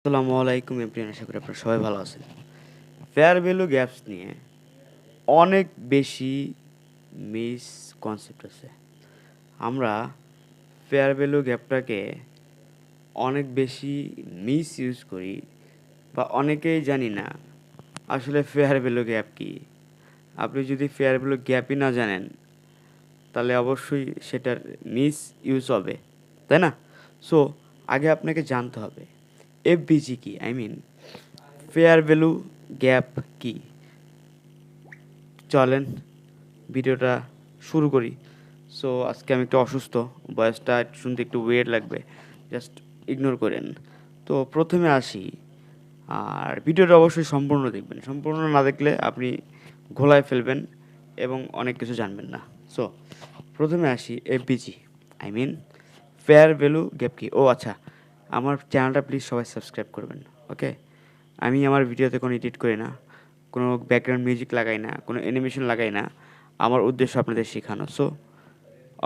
আসসালামু আলাইকুম এভরিওয়ান, আশা করি আপনারা সবাই ভালো আছেন। ফেয়ার ভ্যালু গ্যাপস নিয়ে অনেক বেশি মিসকনসেপ্ট আছে। আমরা ফেয়ার ভ্যালু গ্যাপটাকে অনেক বেশি ইউজ করি বা অনেকেই জানি না আসলে ফেয়ার ভ্যালু গ্যাপ কী। আপনি যদি ফেয়ার ভ্যালু গ্যাপই না জানেন তাহলে অবশ্যই সেটার ইউজ হবে, তাই না? সো আগে আপনাকে জানতে হবে এফবিজি কি, ফেয়ার ভ্যালু গ্যাপ কি। চলেন ভিডিওটা শুরু করি। সো আজকে আমি একটু অসুস্থ, ভয়েসটা শুনতে একটু ওয়েট লাগবে, জাস্ট ইগনোর করেন। তো প্রথমে আসি, আর ভিডিওটা অবশ্যই সম্পূর্ণ দেখবেন। সম্পূর্ণ না দেখলে আপনি ঘোলায় ফেলবেন এবং অনেক কিছু জানবেন না। সো প্রথমে আসি FVG, I mean fair value gap কি। ও আচ্ছা, আমার চ্যানেলটা প্লিজ সবাই সাবস্ক্রাইব করবেন, ওকে? আমি আমার ভিডিওতে কোনো এডিট করি না, কোনো ব্যাকগ্রাউন্ড মিউজিক লাগাই না, কোনো অ্যানিমেশন লাগাই না। আমার উদ্দেশ্য আপনাদের শেখানো। সো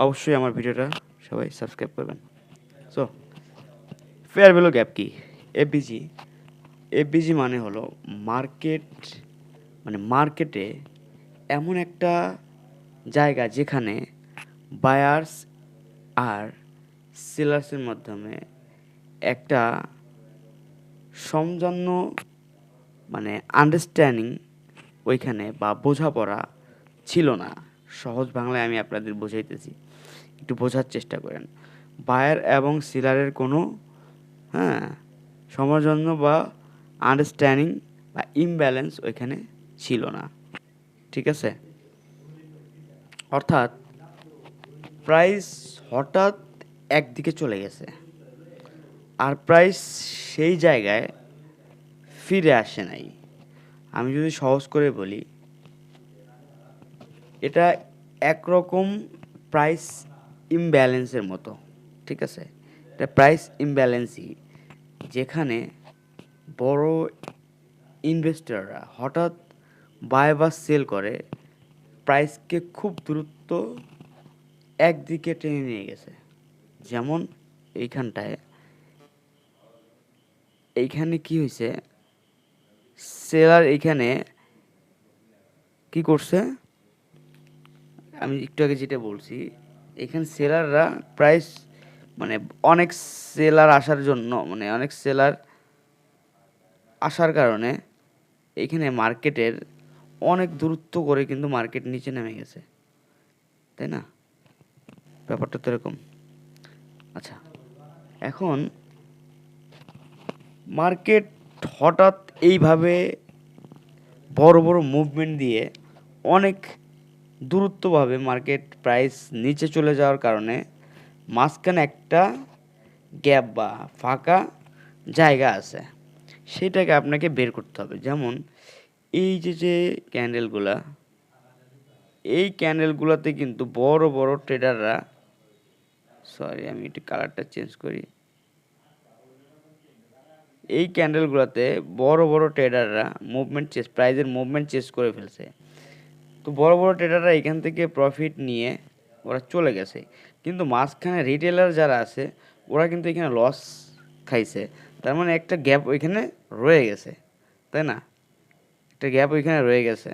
অবশ্যই আমার ভিডিওটা সবাই সাবস্ক্রাইব করবেন। সো ফেয়ার ভ্যালু গ্যাপ কি? এফবিজি এফবিজি মানে হলো মার্কেট, মানে মার্কেটে এমন একটা জায়গা যেখানে বায়ার্স আর সেলার্সের মাধ্যমে একটা সমঝন্য, মানে আন্ডারস্ট্যান্ডিং ওইখানে বা বোঝাপড়া ছিল না। সহজ বাংলায় আমি আপনাদের বোঝাইতেছি, একটু বোঝার চেষ্টা করেন। বায়ার এবং সেলারের কোনো হ্যাঁ সমঝন্য বা আন্ডারস্ট্যান্ডিং বা ইমব্যালেন্স ওইখানে ছিল না, ঠিক আছে? অর্থাৎ প্রাইস হঠাৎ একদিকে চলে গেছে আর প্রাইস সেই জায়গায় ফিরে আসে নাই। আমি যদি সহজ করে বলি, এটা একরকম প্রাইস ইমব্যালেন্সের মতো, ঠিক আছে? এটা প্রাইস ইমব্যালেন্সই, যেখানে বড় ইনভেস্টররা হঠাৎ বাই বা সেল করে প্রাইসকে খুব দ্রুত একদিকে টেনে নিয়ে গেছে। যেমন এইখানটায়, এইখানে কি হয়েছে, সেলার এইখানে কি করছে, আমি একটু আগে যেটা বলছি, এখানে সেলাররা প্রাইস, মানে অনেক সেলার আসার জন্য, মানে অনেক সেলার আসার কারণে এইখানে মার্কেটের অনেক দূরত্ব করে কিন্তু মার্কেট নিচে নেমে গেছে, তাই না? ব্যাপারটা তো এরকম। আচ্ছা, এখন মার্কেট হঠাৎ এইভাবে বড় বড় মুভমেন্ট দিয়ে অনেক দূরত্বভাবে মার্কেট প্রাইস নিচে চলে যাওয়ার কারণে মাঝখানে একটা গ্যাপ বা ফাঁকা জায়গা আছে, সেটাকে আপনাকে বের করতে হবে। যেমন এই যে ক্যান্ডেলগুলা, এই ক্যান্ডেলগুলোতে কিন্তু বড় বড় ট্রেডাররা, সরি আমি একটু কালারটা চেঞ্জ করি, এই ক্যান্ডেলগুলোতে বড় বড় ট্রেডাররা প্রাইজের মুভমেন্ট চেস করে ফেলছে। তো বড় বড় ট্রেডাররা এখান থেকে প্রফিট নিয়ে ওরা চলে গেছে, কিন্তু মাঝখানে রিটেলার যারা আছে ওরা কিন্তু এখানে লস খাইছে। তার মানে একটা গ্যাপ ওইখানে রয়ে গেছে, তাই না? একটা গ্যাপ ওইখানে রয়ে গেছে।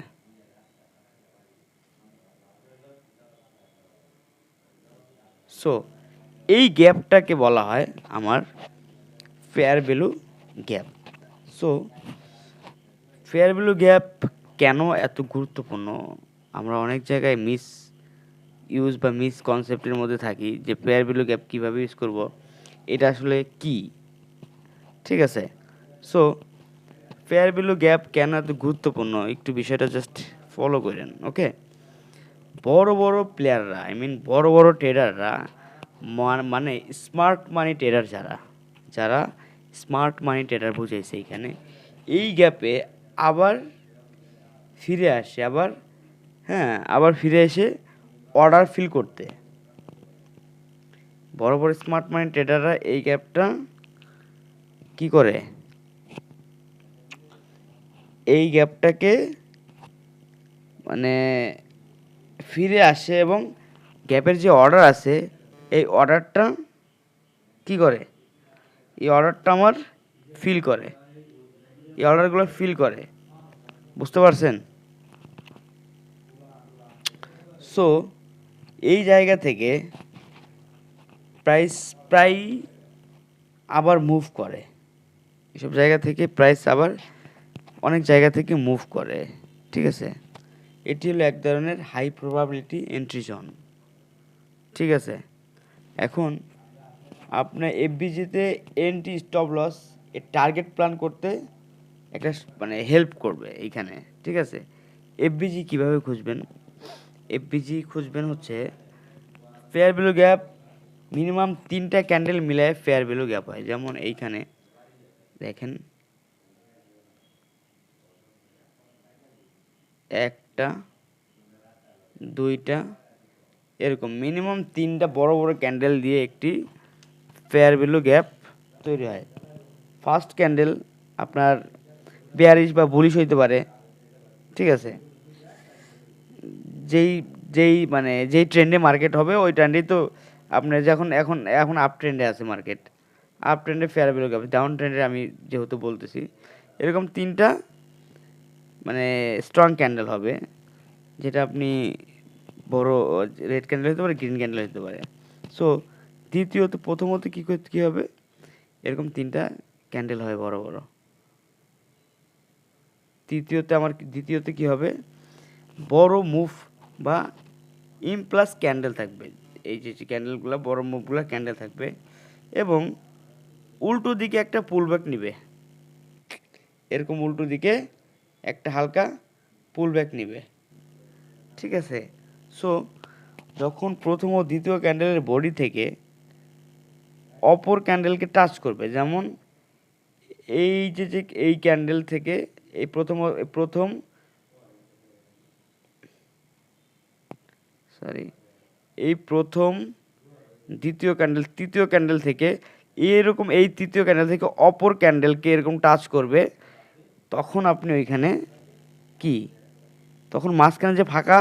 সো এই গ্যাপটাকে বলা হয় আমার fair value gap. So fair value gap কেন এত গুরুত্বপূর্ণ? আমরা অনেক জায়গায় ইউজ বা কনসেপ্টের মধ্যে থাকি যে ফেয়ার ভ্যালু গ্যাপ কীভাবে ইউজ করব, এটা আসলে কি, ঠিক আছে? সো ফেয়ার ভ্যালু গ্যাপ কেন এত গুরুত্বপূর্ণ, একটু বিষয়টা জাস্ট ফলো করেন, ওকে? বড় বড় প্লেয়াররা, বড় বড় ট্রেডাররা, মানে স্মার্ট মানি ট্রেডার, যারা যারা স্মার্ট মানি ট্রেডার বুঝাইছে এইখানে, এই গ্যাপে আবার ফিরে আসে, আবার ফিরে এসে অর্ডার ফিল করতে। বড় বড় স্মার্ট মানি ট্রেডাররা এই গ্যাপটা কি করে, এই গ্যাপটাকে মানে ফিরে আসে এবং গ্যাপের যে অর্ডার আছে এই অর্ডারটা কি করে, এই অর্ডারটা আমার ফিল করে, এই অর্ডারগুলো ফিল করে, বুঝতে পারছেন? সো এই জায়গা থেকে প্রাইস প্রায় আবার মুভ করে, এসব জায়গা থেকে প্রাইস আবার অনেক জায়গা থেকে মুভ করে, ঠিক আছে? এটি হলো এক ধরনের হাই প্রবাবিলিটি এন্ট্রি জোন, ঠিক আছে? এখন আপনার এফবিজিতে এন্ট্রি স্টপ লস এর টার্গেট প্ল্যান করতে একটা মানে হেল্প করবে এইখানে, ঠিক আছে? এফবিজি কীভাবে খুঁজবেন? এফবিজি খুঁজবেন হচ্ছে ফেয়ার ভ্যালু গ্যাপ, মিনিমাম 3টা ক্যান্ডেল মিলায় ফেয়ার ভ্যালু গ্যাপ হয়। যেমন এইখানে দেখেন, একটা, দুইটা, এরকম মিনিমাম 3টা বড় বড় ক্যান্ডেল দিয়ে একটি ফেয়ার ভ্যালু গ্যাপ তৈরি হয়। ফার্স্ট ক্যান্ডেল আপনার বেয়ারিশ বা বুলিশ হইতে পারে, ঠিক আছে? যেই যেই মানে যেই ট্রেন্ডে মার্কেট হবে ওই ট্রেন্ডেই তো আপনার যখন এখন এখন আপ ট্রেন্ডে আছে মার্কেট, আপ ট্রেন্ডে ফেয়ার ভ্যালু গ্যাপ, ডাউন ট্রেন্ডে আমি যেহেতু বলতেছি এরকম 3টা মানে স্ট্রং ক্যান্ডেল হবে, যেটা আপনি বড় রেড ক্যান্ডেল হতে পারে, গ্রিন ক্যান্ডেল হতে পারে। সো দ্বিতীয়ত প্রথমত কী হবে, এরকম 3টা ক্যান্ডেল হয় বড় বড়। দ্বিতীয়তে কী হবে, বড় মুভ বা ইম প্লাস ক্যান্ডেল থাকবে, এই যে ক্যান্ডেলগুলো বড় মুভগুলো ক্যান্ডেল থাকবে, এবং উল্টো দিকে একটা পুলব্যাক নিবে, এরকম উল্টো দিকে একটা হালকা পুলব্যাক নিবে, ঠিক আছে? সো যখন প্রথম ও দ্বিতীয় ক্যান্ডেলের বডি থেকে অপর ক্যান্ডেলকে টাচ করবে, যেমন এই যে এই ক্যান্ডেল থেকে এই প্রথম দ্বিতীয় ক্যান্ডেল, তৃতীয় ক্যান্ডেল থেকে এরকম এই তৃতীয় ক্যান্ডেল থেকে অপর ক্যান্ডেলকে এরকম টাচ করবে, তখন আপনি ওইখানে তখন মাঝখানে যে ফাঁকা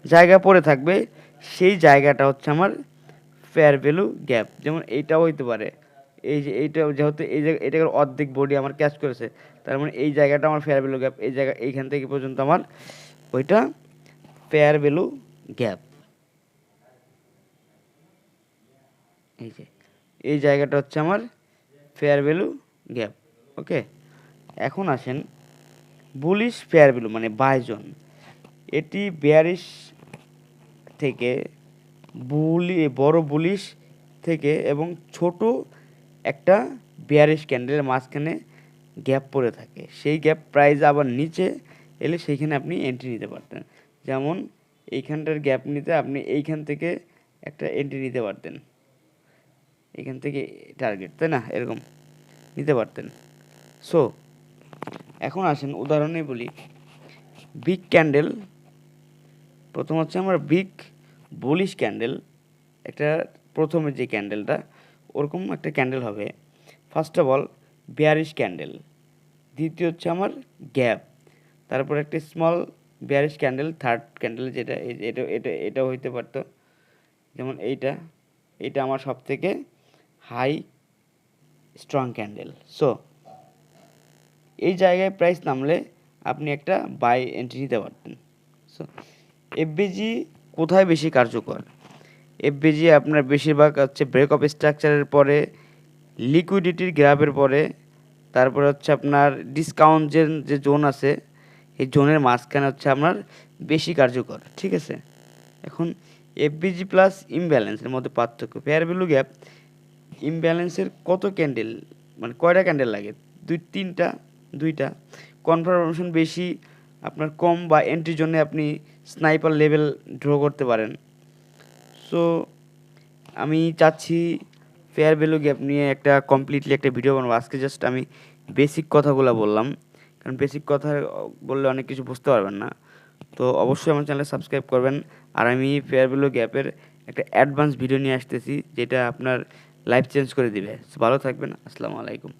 জায়গা পড়ে থাকবে সেই জায়গাটা হচ্ছে আমার ফেয়ার ভ্যালু গ্যাপ। যেমন এইটাও হইতে পারে, এই যে এইটা যেহেতু এটার অর্ধেক বডি আমার ক্যাচ করেছে, তার মানে এই জায়গাটা আমার ফেয়ার ভ্যালু গ্যাপ, এইখান থেকে পর্যন্ত আমার ওইটা ফেয়ার ভ্যালু গ্যাপ। এই জায়গাটা হচ্ছে আমার ফেয়ার ভ্যালু গ্যাপ, ওকে? এখন আসেন বুলিশ ফেয়ার ভ্যালু মানে বাই জোন। এটি বেয়ারিশ থেকে বড় বুলিশ থেকে এবং ছোট একটা বেয়ারিশ ক্যান্ডেলের মাঝখানে গ্যাপ পড়ে থাকে, সেই গ্যাপ প্রাইস আবার নিচে এলে সেইখানে আপনি এন্ট্রি নিতে পারতেন। যেমন এইখানটার গ্যাপ নিতে আপনি এইখান থেকে একটা এন্ট্রি নিতে পারতেন, এখান থেকে টার্গেট, তাই না? এরকম নিতে পারতেন। সো এখন আসেন উদাহরণে বলি, বিগ ক্যান্ডেল, প্রথম হচ্ছে আমার বিগ বুলিশ ক্যান্ডেল, একটা প্রথমে যে ক্যান্ডেলটা ওরকম একটা ক্যান্ডেল হবে, first of all bearish candle, দ্বিতীয় হচ্ছে আমার গ্যাপ, তারপর একটা small bearish candle, third candle যেটা এটাও হইতে পারতো, যেমন এইটা আমার সব থেকে হাই স্ট্রং ক্যান্ডেল। সো এই জায়গায় প্রাইস নামলে আপনি একটা বাই এন্ট্রি নিতে পারতেন। সো এফবিজি কোথায় বেশি কার্যকর? এফবিজি আপনার বেশিরভাগ হচ্ছে ব্রেক অফ স্ট্রাকচারের পরে, লিকুইডিটির গ্রাফের পরে, তারপরে হচ্ছে আপনার ডিসকাউন্ট যে জোন আছে এই জোনের মাঝখানে হচ্ছে আপনার বেশি কার্যকর, ঠিক আছে? এখন এফবিজি প্লাস ইমব্যালেন্সের মধ্যে পার্থক্য, ফেয়ার ভ্যালু গ্যাপ ইমব্যালেন্সের কত ক্যান্ডেল মানে কয়টা ক্যান্ডেল লাগে? দুইটা। কনফার্মেশন বেশি আপনার কম বা এন্ট্রির জন্য আপনি স্নাইপার লেভেল ড্র করতে পারেন। সো আমি চাচ্ছি ফেয়ার ভ্যালু গ্যাপ নিয়ে একটা কমপ্লিটলি একটা ভিডিও বানাবো। আজকে জাস্ট আমি বেসিক কথাগুলো বললাম, কারণ বেসিক কথা বললে অনেক কিছু বুঝতে পারবেন না। তো অবশ্যই আমার চ্যানেলে সাবস্ক্রাইব করবেন। আর আমি ফেয়ার ভ্যালু গ্যাপের একটা অ্যাডভান্স ভিডিও নিয়ে আসতেছি, যেটা আপনার লাইফ চেঞ্জ করে দিবে। ভালো থাকবেন। আসসালামু আলাইকুম।